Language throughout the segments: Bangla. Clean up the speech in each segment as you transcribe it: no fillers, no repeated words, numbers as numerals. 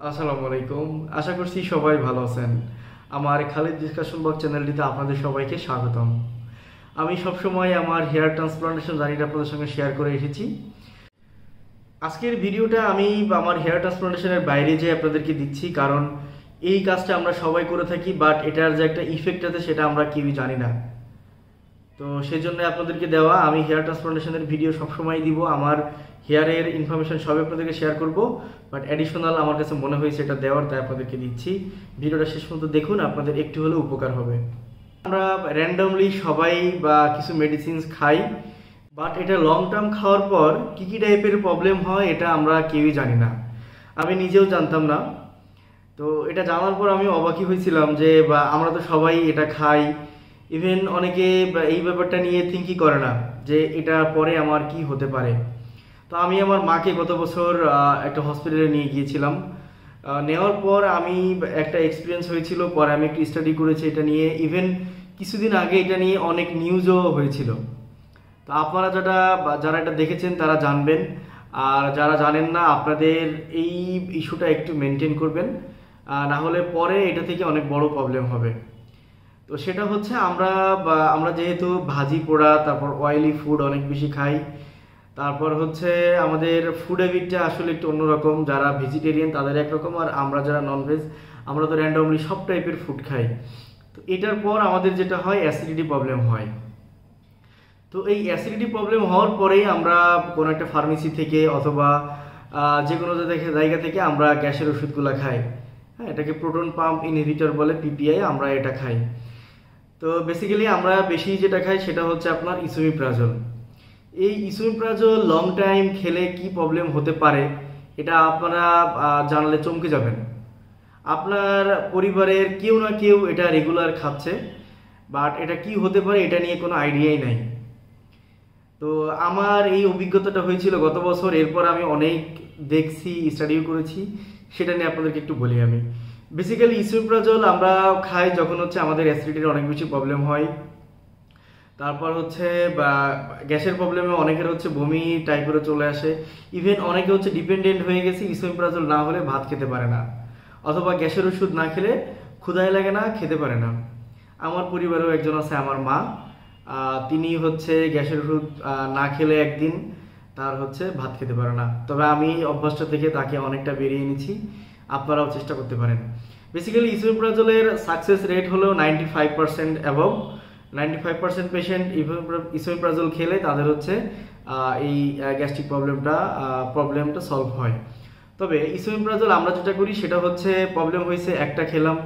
আসসালামু আলাইকুম। আশা করছি সবাই ভালো আছেন। আমার খালিদ ডিসকাশন বক্স চ্যানেলটিতে আপনাদের সবাইকে স্বাগতম। আমি সবসময় আমার হেয়ার ট্রান্সপ্লান্টেশন জার্নিটা আপনাদের সঙ্গে শেয়ার করে এসেছি। আজকের ভিডিওটা আমি আমার হেয়ার ট্রান্সপ্লান্টেশনের বাইরে যে আপনাদেরকে দিচ্ছি, কারণ এই কাজটা আমরা সবাই করে থাকি, বাট এটার যে একটা ইফেক্ট আছে সেটা আমরা কেউই জানি না। তো সেই জন্য আপনাদেরকে দেওয়া। আমি হেয়ার ট্রান্সপ্লান্টেশনের ভিডিও সবসময় দিব, আমার হেয়ারের ইনফরমেশন সব আপনাদেরকে শেয়ার করব, বাট অ্যাডিশনাল আমার কাছে মনে হয়েছে এটা দেওয়ার, তাই আপনাদেরকে দিচ্ছি। ভিডিওটা শেষ পর্যন্ত দেখুন, আপনাদের একটু হলেও উপকার হবে। আমরা র্যান্ডমলি সবাই বা কিছু মেডিসিনস খাই, বাট এটা লং টার্ম খাওয়ার পর কী কী টাইপের প্রবলেম হয় এটা আমরা কেউই জানি না। আমি নিজেও জানতাম না। তো এটা জানার পর আমি অবাকই হয়েছিলাম যে বা আমরা তো সবাই এটা খাই, ইভেন অনেকে এই ব্যাপারটা নিয়ে থিঙ্কই করে না যে এটা পরে আমার কি হতে পারে। তো আমি আমার মাকে গত বছর একটা হসপিটালে নিয়ে গিয়েছিলাম। নেওয়ার পর আমি একটা এক্সপিরিয়েন্স হয়েছিল, পরে আমি একটু স্টাডি করেছি এটা নিয়ে। ইভেন কিছুদিন আগে এটা নিয়ে অনেক নিউজও হয়েছিল। তো আপনারা যারা এটা দেখেছেন তারা জানবেন, আর যারা জানেন না আপনাদের এই ইস্যুটা একটু মেনটেন করবেন, না হলে পরে এটা থেকে অনেক বড় প্রবলেম হবে। তো সেটা হচ্ছে আমরা যেহেতু ভাজি পোড়া, তারপর অয়েলি ফুড অনেক বেশি খাই, তারপর হচ্ছে আমাদের ফুড হ্যাবিটটা আসলে একটু অন্যরকম। যারা ভেজিটেরিয়ান তাদের একরকম, আর আমরা যারা ননভেজ আমরা তো র্যান্ডমলি সব টাইপের ফুড খাই। তো এটার পর আমাদের যেটা হয় অ্যাসিডিটি প্রবলেম হয়। তো এই অ্যাসিডিটি প্রবলেম হওয়ার পরেই আমরা কোনো একটা ফার্মেসি থেকে অথবা যে কোনো জায়গা থেকে আমরা গ্যাসের ওষুধগুলো খাই। হ্যাঁ, এটাকে প্রোটন পাম্প ইনহিবিটর বলে, পিপিআই, আমরা এটা খাই। তো বেসিক্যালি আমরা বেশি যেটা খাই সেটা হচ্ছে আপনার ইসোমিপ্রাজল। এই ইসোমিপ্রাজল লং টাইম খেলে কি প্রবলেম হতে পারে এটা আপনারা জানলে চমকে যাবেন। আপনার পরিবারের কেউ না কেউ এটা রেগুলার খাচ্ছে, বাট এটা কি হতে পারে এটা নিয়ে কোনো আইডিয়াই নাই। তো আমার এই অভিজ্ঞতাটা হয়েছিল গত বছর। এরপর আমি অনেক দেখছি, স্টাডিও করেছি, সেটা নিয়ে আপনাদেরকে একটু বলি। আমি বেসিক্যালি ইসোমিপ্রাজল আমরা খাই যখন হচ্ছে আমাদের অ্যাসিডিটির অনেক বেশি প্রবলেম হয়। তারপর হচ্ছে বা গ্যাসের প্রবলেমে অনেকের হচ্ছে বমি টাইপেরও চলে আসে। ইভেন অনেকে হচ্ছে ডিপেন্ডেন্ট হয়ে গেছে, ইসোমিপ্রাজল না হলে ভাত খেতে পারে না, অথবা গ্যাসের ওষুধ না খেলে ক্ষুধাই লাগে না, খেতে পারে না। আমার পরিবারেও একজন আছে, আমার মা। তিনি হচ্ছে গ্যাসের ওষুধ না খেলে একদিন তার হচ্ছে ভাত খেতে পারে না। তবে আমি অভ্যাসটা থেকে তাকে অনেকটা বেরিয়ে এনেছি, আপনারাও চেষ্টা করতে পারেন। বেসিক্যালি ইসোমিপ্রাজলের সাকসেস রেট হলো 95% অ্যাবভ। 95% পেশেন্ট ইসোমিপ্রাজল খেলে তাদের হচ্ছে এই গ্যাস্ট্রিক প্রবলেমটা সলভ হয়। তবে ইসোমিপ্রাজল আমরা যেটা করি সেটা হচ্ছে প্রবলেম হয়েছে একটা খেলাম,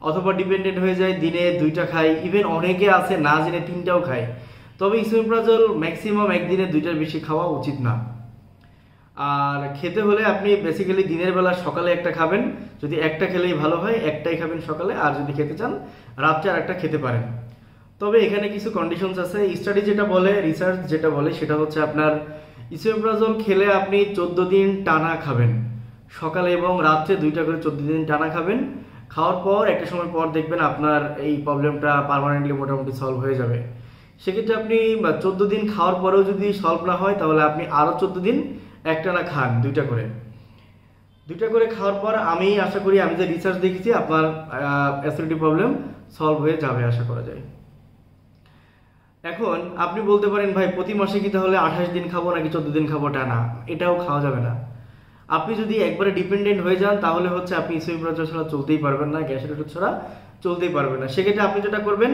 অথবা ডিপেন্ডেন্ট হয়ে যায় দিনে 2টা খাই, ইভেন অনেকে আছে না জেনে 3টাও খায়। তবে ইসোমিপ্রাজল ম্যাক্সিমাম একদিনে 2টার বেশি খাওয়া উচিত না। আর খেতে হলে আপনি বেসিক্যালি দিনের বেলা সকালে একটা খাবেন, যদি একটা খেলেই ভালো হয় একটাই খাবেন সকালে, আর যদি খেতে চান রাত্রে আর একটা খেতে পারেন। তবে এখানে কিছু কন্ডিশনস আছে। স্টাডি যেটা বলে, রিসার্চ যেটা বলে সেটা হচ্ছে আপনার ইসোমিপ্রাজল খেলে আপনি 14 দিন টানা খাবেন, সকালে এবং রাত্রে 2টা করে 14 দিন টানা খাবেন। খাওয়ার পর একটা সময় পর দেখবেন আপনার এই প্রবলেমটা পার্মানেন্টলি মোটামুটি সলভ হয়ে যাবে। সেক্ষেত্রে আপনি 14 দিন খাওয়ার পরেও যদি সলভ না হয় তাহলে আপনি আরও 14 দিন একটানা খান, 2টা করে খাওয়ার পর আমি আশা করি, আমি যে রিসার্চ দেখেছি, আপনার অ্যাসিডিটি প্রবলেম সলভ হয়ে যাবে আশা করা যায়। এখন আপনি বলতে পারেন, ভাই প্রতি মাসে কি তাহলে 28 দিন খাবো নাকি 14 দিন খাবো? টানা এটাও খাওয়া যাবে না। আপনি যদি একবারে ডিপেন্ডেন্ট হয়ে যান তাহলে হচ্ছে আপনি ইসোমিপ্রাজল ছাড়া চলতেই পারবেন না, গ্যাসের ওষুধ ছাড়া চলতেই পারবেন না। সেক্ষেত্রে আপনি যেটা করবেন,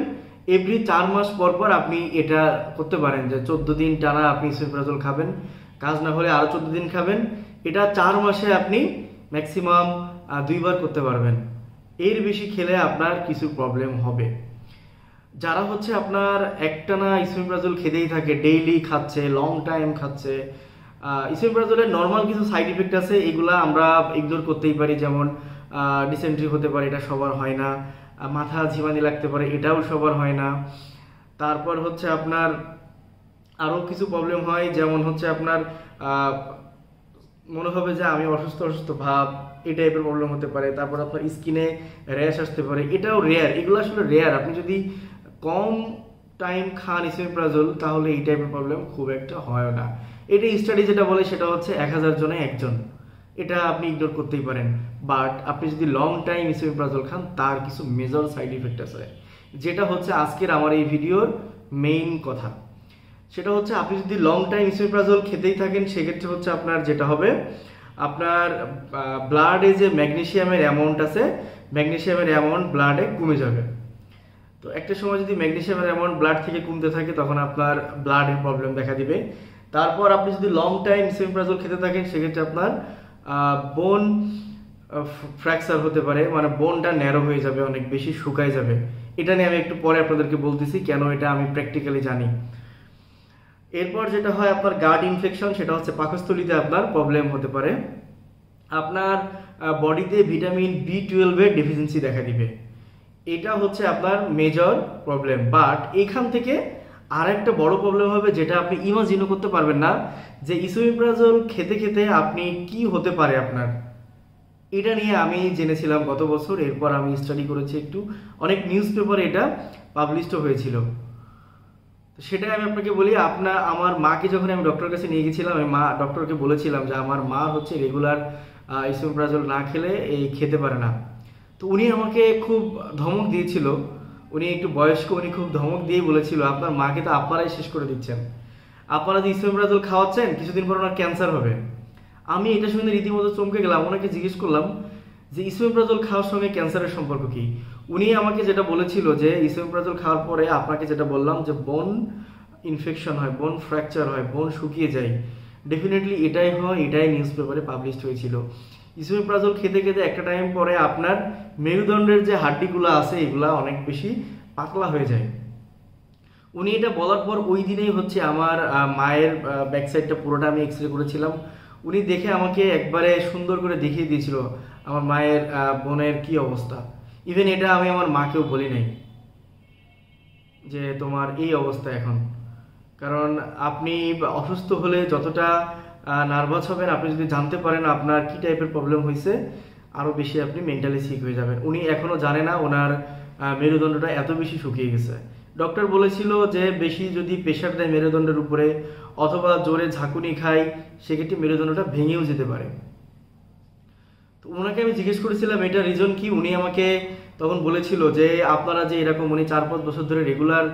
এভরি 4 মাস পর পর আপনি এটা করতে পারেন যে 14 দিন টানা আপনি ইসোমিপ্রাজল খাবেন, কাজ না হলে আরও 14 দিন খাবেন। এটা 4 মাসে আপনি ম্যাক্সিমাম 2বার করতে পারবেন। এর বেশি খেলে আপনার কিছু প্রবলেম হবে। যারা হচ্ছে আপনার একটানা ইসোমিপ্রাজল খেতেই থাকে, ডেইলি খাচ্ছে, লং টাইম খাচ্ছে, ইসোমিপ্রাজলের নর্মাল কিছু সাইড ইফেক্ট আছে, এগুলা আমরা ইগনোর করতেই পারি। যেমন ডিসেন্ট্রি হতে পারে, এটা সবার হয় না। মাথা ঝিমানি লাগতে পারে, এটাও সবার হয় না। তারপর হচ্ছে আপনার আরও কিছু প্রবলেম হয়, যেমন হচ্ছে আপনার মনে হবে যে আমি অসুস্থ অসুস্থ ভাব, এই টাইপের প্রবলেম হতে পারে। তারপর আপনার স্কিনে র্যাশ আসতে পারে, এটাও রেয়ার। এগুলো আসলে রেয়ার। আপনি যদি কম টাইম খান ইসোমিপ্রাজল তাহলে এই টাইপের প্রবলেম খুব একটা হয় না। এটা স্টাডি যেটা বলে সেটা হচ্ছে 1000 জনে একজন। এটা আপনি ইগনোর করতেই পারেন। বাট আপনি যদি লং টাইম ইসোমেপ্রাজল খান তার কিছু মেজর সাইড ইফেক্ট আছে, যেটা হচ্ছে আজকের আমার এই ভিডিওর মেইন কথা। সেটা হচ্ছে আপনি যদি লং টাইম ইসোমেপ্রাজল খেতেই থাকেন সেক্ষেত্রে হচ্ছে আপনার যেটা হবে, আপনার ব্লাডে যে ম্যাগনেসিয়ামের অ্যামাউন্ট আছে, ম্যাগনেসিয়ামের অ্যামাউন্ট ব্লাডে কমে যাবে। তো একটা সময় যদি ম্যাগনেসিয়ামের অ্যামাউন্ট ব্লাড থেকে কমতে থাকে তখন আপনার ব্লাডের প্রবলেম দেখা দিবে। তারপর আপনি যদি লং টাইম ইসোমেপ্রাজল খেতে থাকেন সেক্ষেত্রে আপনার বোন ফ্র্যাকচার হতে পারে, মানে বোনটা ন্যারো হয়ে যাবে, অনেক বেশি শুকায় যাবে। এটা নিয়ে আমি একটু পরে আপনাদেরকে বলতেছি কেন, এটা আমি প্র্যাকটিক্যালি জানি। এরপর যেটা হয় আপনার গাট ইনফেকশন, সেটা হচ্ছে পাকস্থলীতে আপনার প্রবলেম হতে পারে। আপনার বডিতে ভিটামিন B12 এর ডেফিসিয়েন্সি দেখা দিবে, এটা হচ্ছে আপনার মেজর প্রবলেম। বাট এখান থেকে আর একটা বড় প্রবলেম হবে যেটা আপনি ইমাজিনও করতে পারবেন না, যে ইসোমেপ্রাজল খেতে খেতে আপনি কি হতে পারে আপনার। এটা নিয়ে আমি জেনেছিলাম গত বছর, এরপর আমি স্টাডি করেছি একটু, অনেক নিউজ পেপারে এটা পাবলিশড হয়েছিল। তো সেটাই আমি আপনাকে বলি, আমার মাকে যখন আমি ডক্টরের কাছে নিয়ে গেছিলাম, আমি ডক্টরকে বলেছিলাম যে আমার মা হচ্ছে রেগুলার ইসোমেপ্রাজল না খেলে খেতে পারে না। তো উনি আমাকে খুব ধমক দিয়েছিল, উনি একটু বয়স্ক, উনি খুব ধমক দিয়ে বলেছিল আপনার মাকে তো আপনারাই শেষ করে দিচ্ছেন, আপনারা যে ইসোমেপ্রাজল খাওয়াচ্ছেন কিছুদিন পর ওনার ক্যান্সার হবে। আমি এটা শুনে রীতিমতো চমকে গেলাম, ওনাকে জিজ্ঞেস করলাম যে ইসোমেপ্রাজল খাওয়ার সঙ্গে ক্যান্সারের সম্পর্ক কি। উনি আমাকে যেটা বলেছিল যে ইসোমেপ্রাজল খাওয়ার পরে আপনাকে যেটা বললাম যে বোন ইনফেকশন হয়, বোন ফ্র্যাকচার হয়, বোন শুকিয়ে যায়, ডেফিনেটলি এটাই হয়, এটাই নিউজ পেপারে পাবলিশড হয়েছিল। ইসোমেপ্রাজল খেতে খেতে একটা টাইম পরে আপনার মেরুদণ্ডের যে হাড্ডিগুলো আছে এগুলা অনেক বেশি পাতলা হয়ে যায়। উনি এটা বলার পর ওই দিনেই হচ্ছে আমার মায়ের ব্যাক সাইডটা পুরোটা আমি এক্স রে করেছিলাম। উনি দেখে আমাকে একবারে সুন্দর করে দেখিয়ে দিয়েছিল আমার মায়ের বোনের কি অবস্থা। ইভেন এটা আমি আমার মাকেও বলি নাই যে তোমার এই অবস্থা এখন, কারণ আপনি অসুস্থ হলে যতটা নার্ভাস হবেন, আপনি যদি জানতে পারেন আপনার কি টাইপের প্রবলেম হয়েছে, আরও বেশি আপনি মেন্টালি সিক হয়ে যাবেন। উনি এখনও জানে না ওনার মেরুদণ্ডটা এত বেশি শুকিয়ে গেছে। ডক্টর বলেছিল যে বেশি যদি প্রেশার দেয় মেরুদণ্ডের উপরে অথবা জোরে ঝাঁকুনি খায় সেক্ষেত্রে মেরুদণ্ডটা ভেঙেও যেতে পারে। তো ওনাকে আমি জিজ্ঞেস করেছিলাম এটা রিজন কি, উনি আমাকে তখন বলেছিল যে আপনারা যে এরকম, উনি 4-5 বছর ধরে রেগুলার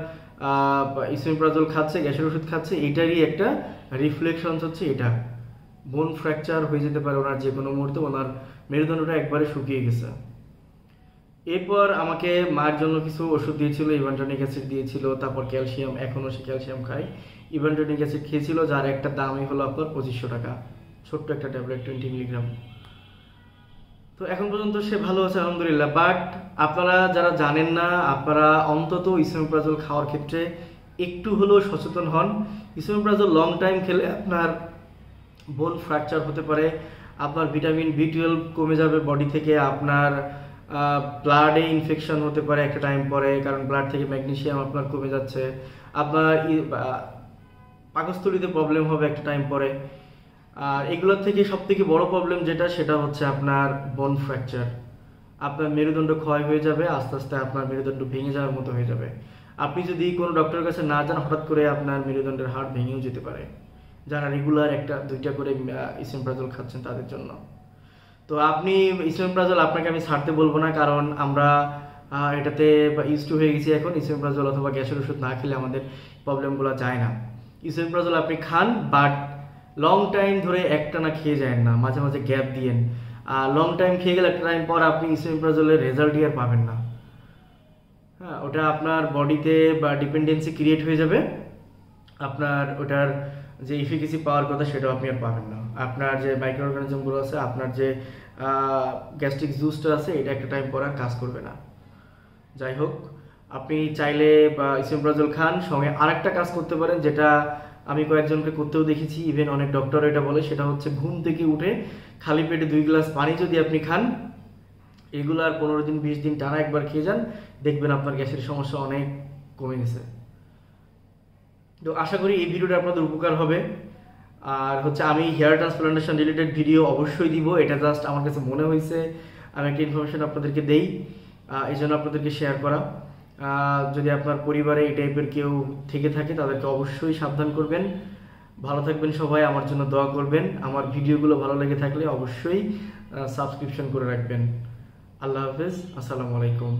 ইসোমেপ্রাজল খাচ্ছে, গ্যাসের ওষুধ খাচ্ছে, এইটারই একটা রিফ্লেকশন হচ্ছে এটা, বোন ফ্র্যাকচার হয়ে যেতে পারে ওনার যে কোনো মুহূর্তে, ওনার মেরুদণ্ডটা একবারে শুকিয়ে গেছে। এরপর আমাকে মায়ের জন্য কিছু ওষুধ দিয়েছিল, ইভান্টনিক অ্যাসিড দিয়েছিল, তারপর ক্যালসিয়াম, এখনও সে ক্যালসিয়াম খায়। ইভান্টনিক অ্যাসিড খেয়েছিল যার একটা দামই হলো আপনার 2500 টাকা, ছোট্ট একটা ট্যাবলেট 20 মিলিগ্রাম। তো এখন পর্যন্ত সে ভালো আছে আলহামদুলিল্লাহ। বাট আপনারা যারা জানেন না, আপনারা অন্তত ইসোমেপ্রাজল খাওয়ার ক্ষেত্রে একটু হলেও সচেতন হন। ইসোমেপ্রাজল লং টাইম খেলে আপনার বোন ফ্র্যাকচার হতে পারে, আপনার ভিটামিন B12 কমে যাবে বডি থেকে, আপনার ব্লাডে ইনফেকশন হতে পারে একটা টাইম পরে, কারণ ব্লাড থেকে ম্যাগনেসিয়াম আপনার কমে যাচ্ছে, আপনার পাকস্থলীতে প্রবলেম হবে একটা টাইম পরে। আর এগুলোর থেকে সব থেকে বড় প্রবলেম যেটা, সেটা হচ্ছে আপনার বোন ফ্র্যাকচার। আপনার মেরুদণ্ড ক্ষয় হয়ে যাবে, আস্তে আস্তে আপনার মেরুদণ্ড ভেঙে যাওয়ার মতো হয়ে যাবে। আপনি যদি কোনো ডক্টরের কাছে না যান, হঠাৎ করে আপনার মেরুদণ্ডের হাড় ভেঙেও যেতে পারে, যারা রেগুলার 1-2টা করে ইসোমেপ্রাজল খাচ্ছেন তাদের জন্য। তো আপনি ইসোমেপ্রাজল আপনাকে আমি ছাড়তে বলবো না, কারণ আমরা এটাতে ইউজ টু হয়ে গেছি এখন। ইসোমেপ্রাজল অথবা গ্যাসের ওষুধ না খেলে আমাদের প্রবলেমগুলো যায় না। ইসোমেপ্রাজল আপনি খান, বাট লং টাইম ধরে একটানা খেয়ে যায় না, মাঝে মাঝে গ্যাপ দিয়েন। লং টাইম খেয়ে গেলে একটা টাইম পর আপনি ইসোমেপ্রাজলের রেজাল্টই আর পাবেন না। হ্যাঁ, ওটা আপনার বডিতে বা ডিপেন্ডেন্সি ক্রিয়েট হয়ে যাবে, আপনার ওটার যে ইফিকেসি পাওয়ার কথা সেটাও আপনি আর পাবেন না। আপনার যে মাইক্রো অর্গানিজমগুলো আছে, আপনার যে গ্যাস্ট্রিক জুসটা আছে, এটা একটা টাইম পর আর কাজ করবে না। যাই হোক, আপনি চাইলে বা ইসোমেপ্রাজল খান, সঙ্গে আরেকটা কাজ করতে পারেন, যেটা আমি কয়েকজনকে করতেও দেখেছি, ইভেন অনেক ডক্টর এটা বলে, সেটা হচ্ছে ঘুম থেকে উঠে খালি পেটে 2 গ্লাস পানি যদি আপনি খান, রেগুলার 15 দিন 20 দিন টানা একবার খেয়ে যান, দেখবেন আপনার গ্যাসের সমস্যা অনেক কমে গেছে। তো আশা করি এই ভিডিওটা আপনাদের উপকার হবে। আর হচ্ছে আমি হেয়ার ট্রান্সপ্লান্টেশন রিলেটেড ভিডিও অবশ্যই দিব, এটা জাস্ট আমার কাছে মনে হয়েছে আমি একটা ইনফরমেশন আপনাদেরকে দেই, এই জন্য আপনাদেরকে শেয়ার করা। যদি আপনার পরিবারে এই টাইপের কেউ থেকে থাকে তাদেরকে অবশ্যই সাবধান করবেন। ভালো থাকবেন সবাই, আমার জন্য দোয়া করবেন। আমার ভিডিওগুলো ভালো লেগে থাকলে অবশ্যই সাবস্ক্রিপশন করে রাখবেন। আল্লাহ হাফেজ, আসসালামু আলাইকুম।